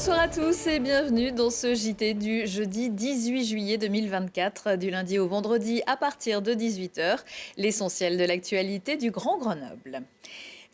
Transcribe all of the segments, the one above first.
Bonsoir à tous et bienvenue dans ce JT du jeudi 18 juillet 2024, du lundi au vendredi à partir de 18h, l'essentiel de l'actualité du Grand Grenoble.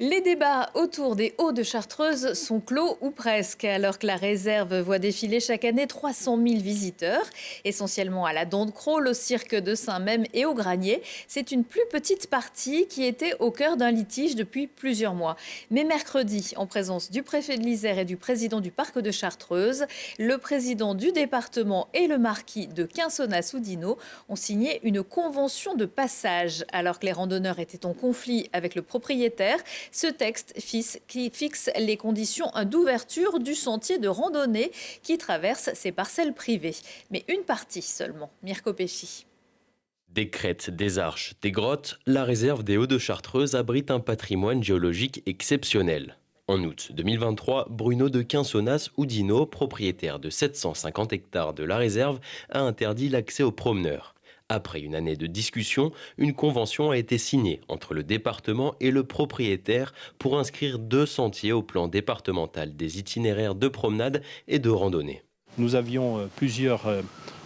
Les débats autour des Hauts de Chartreuse sont clos ou presque, alors que la réserve voit défiler chaque année 300 000 visiteurs, essentiellement à la Dent de Crôle, au cirque de Saint-Même et au Granier. C'est une plus petite partie qui était au cœur d'un litige depuis plusieurs mois. Mais mercredi, en présence du préfet de l'Isère et du président du parc de Chartreuse, le président du département et le marquis de Quinsonnaz-Oudinot ont signé une convention de passage, alors que les randonneurs étaient en conflit avec le propriétaire. Ce texte fixe les conditions d'ouverture du sentier de randonnée qui traverse ces parcelles privées. Mais une partie seulement. Mirko Pesci. Des crêtes, des arches, des grottes, la réserve des Hauts de Chartreuse abrite un patrimoine géologique exceptionnel. En août 2023, Bruno de Quinsonnaz-Oudinot, propriétaire de 750 hectares de la réserve, a interdit l'accès aux promeneurs. Après une année de discussion, une convention a été signée entre le département et le propriétaire pour inscrire 2 sentiers au plan départemental des itinéraires de promenade et de randonnée. Nous avions plusieurs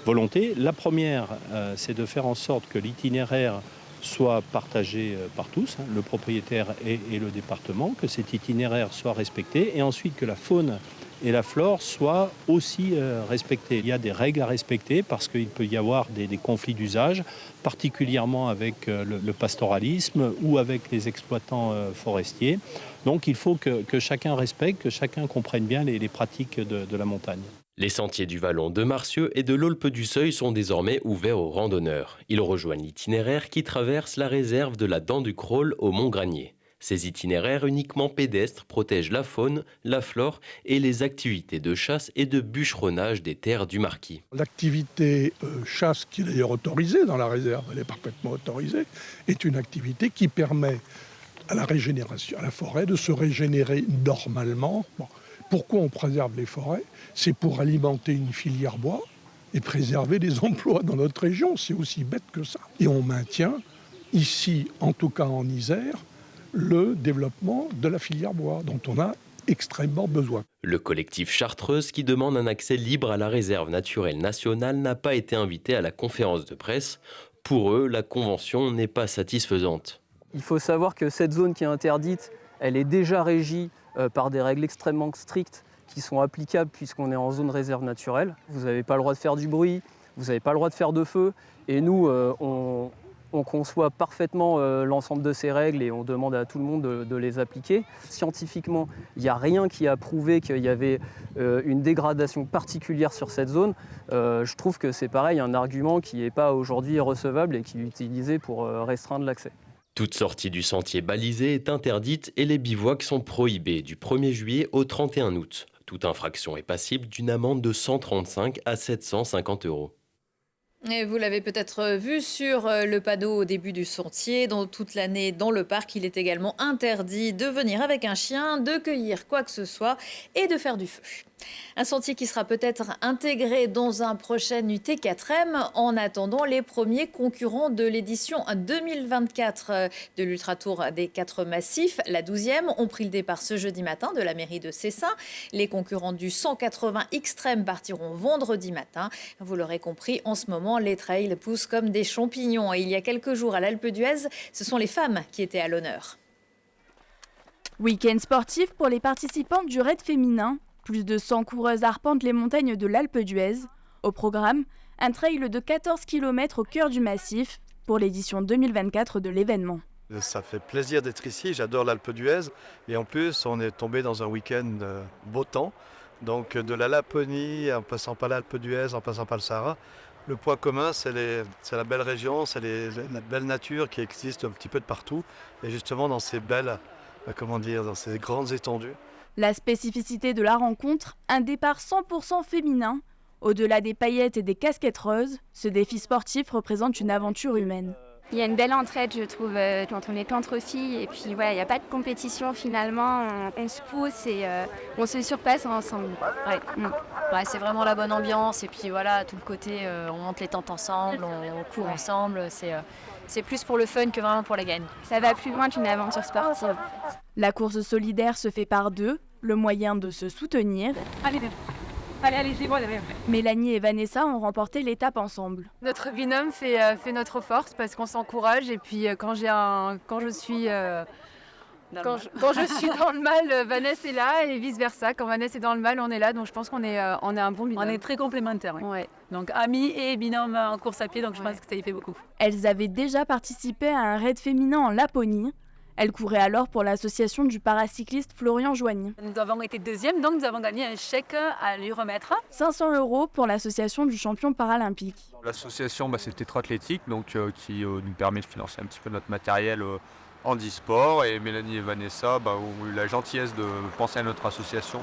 volontés. La première, c'est de faire en sorte que l'itinéraire soit partagé par tous, le propriétaire et le département, que cet itinéraire soit respecté et ensuite que la faune et la flore soient aussi respectées. Il y a des règles à respecter parce qu'il peut y avoir des conflits d'usage, particulièrement avec le pastoralisme ou avec les exploitants forestiers. Donc il faut que chacun respecte, que chacun comprenne bien les pratiques de la montagne. Les sentiers du Vallon de Marcieux et de l'Aulpe du Seuil sont désormais ouverts aux randonneurs. Ils rejoignent l'itinéraire qui traverse la réserve de la Dent du Crôle au Mont Granier. Ces itinéraires uniquement pédestres protègent la faune, la flore et les activités de chasse et de bûcheronnage des terres du Marquis. L'activité chasse, qui est d'ailleurs autorisée dans la réserve, elle est parfaitement autorisée, est une activité qui permet à la régénération, à la forêt de se régénérer normalement. Bon. Pourquoi on préserve les forêts? C'est pour alimenter une filière bois et préserver les emplois dans notre région. C'est aussi bête que ça. Et on maintient ici, en tout cas en Isère, le développement de la filière bois, dont on a extrêmement besoin. Le collectif Chartreuse, qui demande un accès libre à la réserve naturelle nationale, n'a pas été invité à la conférence de presse. Pour eux, la convention n'est pas satisfaisante. Il faut savoir que cette zone qui est interdite, elle est déjà régie par des règles extrêmement strictes qui sont applicables puisqu'on est en zone réserve naturelle. Vous n'avez pas le droit de faire du bruit, vous n'avez pas le droit de faire de feu. Et nous, on conçoit parfaitement l'ensemble de ces règles et on demande à tout le monde de les appliquer. Scientifiquement, il n'y a rien qui a prouvé qu'il y avait une dégradation particulière sur cette zone. Je trouve que c'est pareil, un argument qui n'est pas aujourd'hui recevable et qui est utilisé pour restreindre l'accès. Toute sortie du sentier balisé est interdite et les bivouacs sont prohibés du 1er juillet au 31 août. Toute infraction est passible d'une amende de 135 à 750 €. Et vous l'avez peut-être vu sur le panneau au début du sentier. Dans toute l'année, dans le parc, il est également interdit de venir avec un chien, de cueillir quoi que ce soit et de faire du feu. Un sentier qui sera peut-être intégré dans un prochain UT4M en attendant les premiers concurrents de l'édition 2024 de l'Ultra-Tour des 4 massifs. La 12e ont pris le départ ce jeudi matin de la mairie de Cessin. Les concurrents du 180 Extrême partiront vendredi matin. Vous l'aurez compris, en ce moment, les trails poussent comme des champignons. Et il y a quelques jours à l'Alpe d'Huez, ce sont les femmes qui étaient à l'honneur. Week-end sportif pour les participantes du raid féminin. Plus de 100 coureuses arpentent les montagnes de l'Alpe d'Huez. Au programme, un trail de 14 km au cœur du massif pour l'édition 2024 de l'événement. Ça fait plaisir d'être ici, j'adore l'Alpe d'Huez et en plus on est tombé dans un week-end beau temps. Donc de la Laponie, en passant par l'Alpe d'Huez, en passant par le Sahara, le point commun c'est la belle région, c'est la belle nature qui existe un petit peu de partout et justement dans ces belles, dans ces grandes étendues. La spécificité de la rencontre, un départ 100% féminin. Au-delà des paillettes et des casquettes roses, ce défi sportif représente une aventure humaine. Il y a une belle entraide, je trouve, quand on est qu'entre filles. Et puis, ouais, il n'y a pas de compétition finalement. On se pousse et on se surpasse ensemble. Ouais, c'est vraiment la bonne ambiance. Et puis voilà, tout le côté, on monte les tentes ensemble, on court ensemble. C'est plus pour le fun que vraiment pour la gagne. Ça va plus loin qu'une aventure sportive. La course solidaire se fait par deux, le moyen de se soutenir. Allez, Allez, c'est bon, derrière. Mélanie et Vanessa ont remporté l'étape ensemble. Notre binôme fait notre force parce qu'on s'encourage et puis quand je suis dans le mal, Vanessa est là et vice versa. Quand Vanessa est dans le mal, on est là. Donc je pense qu'on est un bon binôme. On est très complémentaires. Oui. Ouais. Donc amis et binôme en course à pied, donc je pense que ça y fait beaucoup. Elles avaient déjà participé à un raid féminin en Laponie. Elles couraient alors pour l'association du paracycliste Florian Joigny. Nous avons été deuxième, donc nous avons gagné un chèque à lui remettre. 500 € pour l'association du champion paralympique. L'association, c'est Tétra-Athlétique, donc qui nous permet de financer un petit peu notre matériel handisport. Et Mélanie et Vanessa ont eu la gentillesse de penser à notre association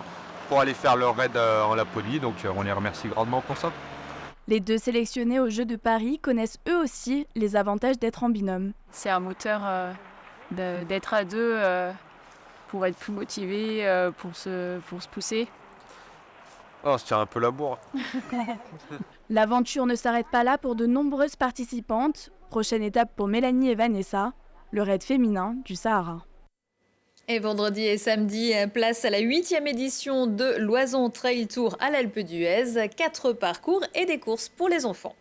pour aller faire leur raid en Laponie. Donc on les remercie grandement pour ça. Les deux sélectionnés aux Jeux de Paris connaissent eux aussi les avantages d'être en binôme. C'est un moteur d'être à deux pour être plus motivé, pour se pousser. On se tient un peu la bourre. L'aventure ne s'arrête pas là pour de nombreuses participantes. Prochaine étape pour Mélanie et Vanessa, le raid féminin du Sahara. Et vendredi et samedi, place à la 8e édition de l'Oison Trail Tour à l'Alpe d'Huez. 4 parcours et des courses pour les enfants.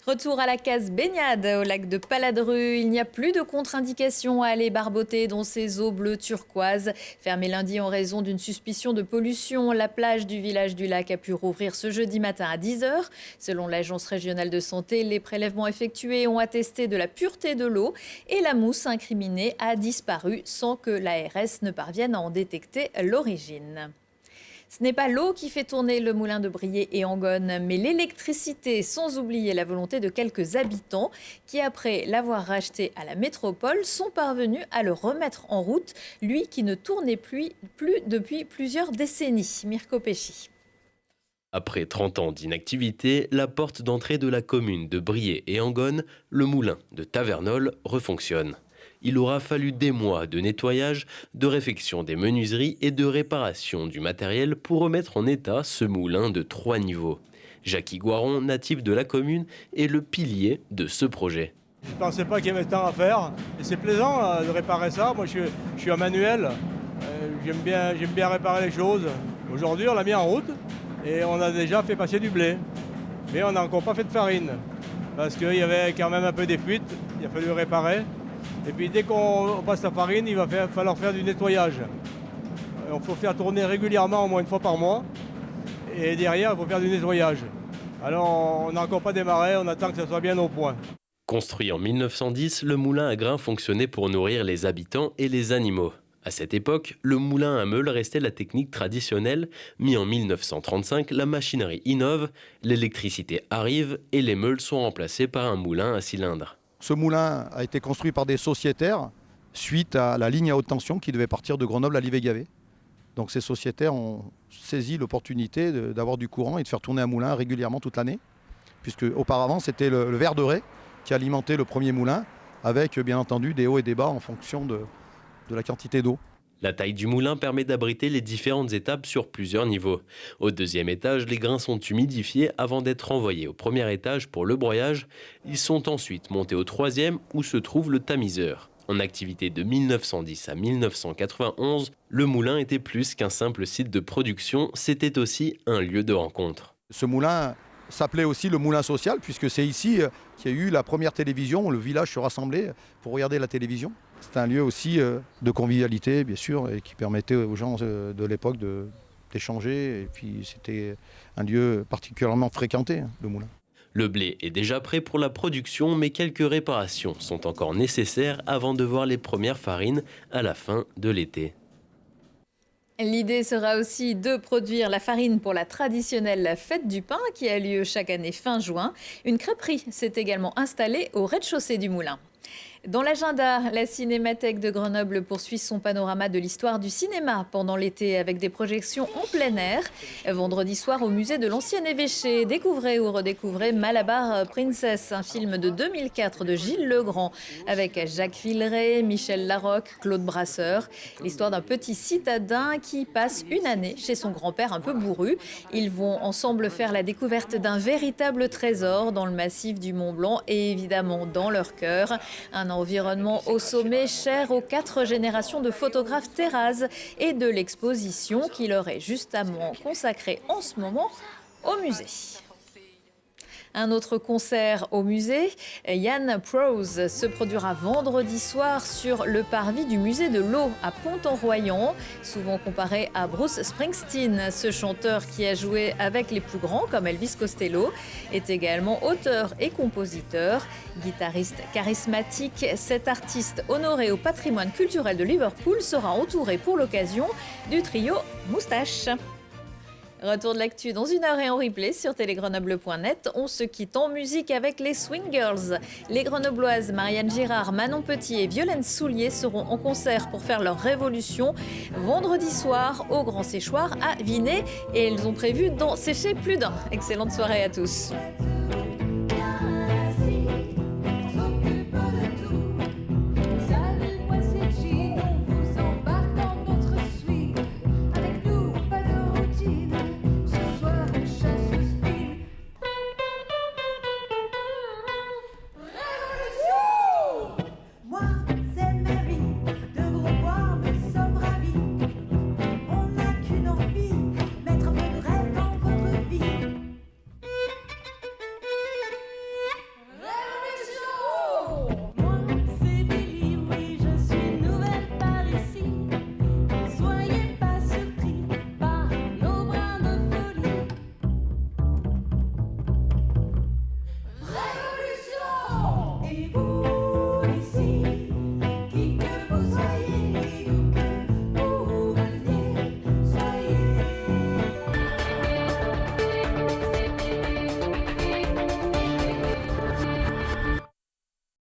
Retour à la case baignade au lac de Paladru. Il n'y a plus de contre-indication à aller barboter dans ces eaux bleues turquoises. Fermée lundi en raison d'une suspicion de pollution, la plage du village du lac a pu rouvrir ce jeudi matin à 10 h. Selon l'Agence régionale de santé, les prélèvements effectués ont attesté de la pureté de l'eau et la mousse incriminée a disparu sans que l'ARS ne parvienne à en détecter l'origine. Ce n'est pas l'eau qui fait tourner le moulin de Briey et Angonne, mais l'électricité, sans oublier la volonté de quelques habitants qui, après l'avoir racheté à la métropole, sont parvenus à le remettre en route, lui qui ne tournait plus depuis plusieurs décennies. Mirko Pesci. Après 30 ans d'inactivité, la porte d'entrée de la commune de Briey et Angonne, le moulin de Tavernol, refonctionne. Il aura fallu des mois de nettoyage, de réfection des menuiseries et de réparation du matériel pour remettre en état ce moulin de 3 niveaux. Jackie Guaron, natif de la commune, est le pilier de ce projet. Je ne pensais pas qu'il y avait tant à faire. Et c'est plaisant de réparer ça. Moi, je suis un manuel. J'aime bien réparer les choses. Aujourd'hui, on l'a mis en route et on a déjà fait passer du blé. Mais on n'a encore pas fait de farine. Parce qu'il y avait quand même un peu des fuites. Il a fallu réparer. Et puis dès qu'on passe la farine, il va falloir faire du nettoyage. Il faut faire tourner régulièrement, au moins une fois par mois. Et derrière, il faut faire du nettoyage. Alors on n'a encore pas démarré, on attend que ça soit bien au point. Construit en 1910, le moulin à grains fonctionnait pour nourrir les habitants et les animaux. À cette époque, le moulin à meule restait la technique traditionnelle, mais en 1935, la machinerie innove, l'électricité arrive et les meules sont remplacées par un moulin à cylindre. Ce moulin a été construit par des sociétaires suite à la ligne à haute tension qui devait partir de Grenoble à Livet-Gavet. Donc ces sociétaires ont saisi l'opportunité d'avoir du courant et de faire tourner un moulin régulièrement toute l'année. Puisque auparavant c'était le ver de Ré qui alimentait le premier moulin avec bien entendu des hauts et des bas en fonction de la quantité d'eau. La taille du moulin permet d'abriter les différentes étapes sur plusieurs niveaux. Au 2e étage, les grains sont humidifiés avant d'être envoyés au 1er étage pour le broyage. Ils sont ensuite montés au 3e où se trouve le tamiseur. En activité de 1910 à 1991, le moulin était plus qu'un simple site de production, c'était aussi un lieu de rencontre. Ce moulin s'appelait aussi le moulin social puisque c'est ici qu'il y a eu la première télévision où le village se rassemblait pour regarder la télévision. C'était un lieu aussi de convivialité, bien sûr, et qui permettait aux gens de l'époque d'échanger. Et puis c'était un lieu particulièrement fréquenté, le moulin. Le blé est déjà prêt pour la production, mais quelques réparations sont encore nécessaires avant de voir les premières farines à la fin de l'été. L'idée sera aussi de produire la farine pour la traditionnelle fête du pain qui a lieu chaque année fin juin. Une crêperie s'est également installée au rez-de-chaussée du moulin. Dans l'agenda, la Cinémathèque de Grenoble poursuit son panorama de l'histoire du cinéma pendant l'été avec des projections en plein air. Vendredi soir au musée de l'Ancien Évêché, découvrez ou redécouvrez Malabar Princess, un film de 2004 de Gilles Legrand avec Jacques Villeray, Michel Larocque, Claude Brasseur. L'histoire d'un petit citadin qui passe une année chez son grand-père un peu bourru. Ils vont ensemble faire la découverte d'un véritable trésor dans le massif du Mont Blanc et évidemment dans leur cœur. Un environnement au sommet cher aux 4 générations de photographes terrazes et de l'exposition qui leur est justement consacrée en ce moment au musée. Un autre concert au musée, Yann Prose, se produira vendredi soir sur le parvis du musée de l'eau à Pont-en-Royan. Souvent comparé à Bruce Springsteen, ce chanteur qui a joué avec les plus grands comme Elvis Costello est également auteur et compositeur. Guitariste charismatique, cet artiste honoré au patrimoine culturel de Liverpool sera entouré pour l'occasion du trio Moustache. Retour de l'actu dans 1 heure et en replay sur télégrenoble.net. On se quitte en musique avec les Swing Girls. Les grenobloises Marianne Girard, Manon Petit et Violaine Soulier seront en concert pour faire leur révolution vendredi soir au Grand Séchoir à Vinay. Et elles ont prévu d'en sécher plus d'un. Excellente soirée à tous. Et vous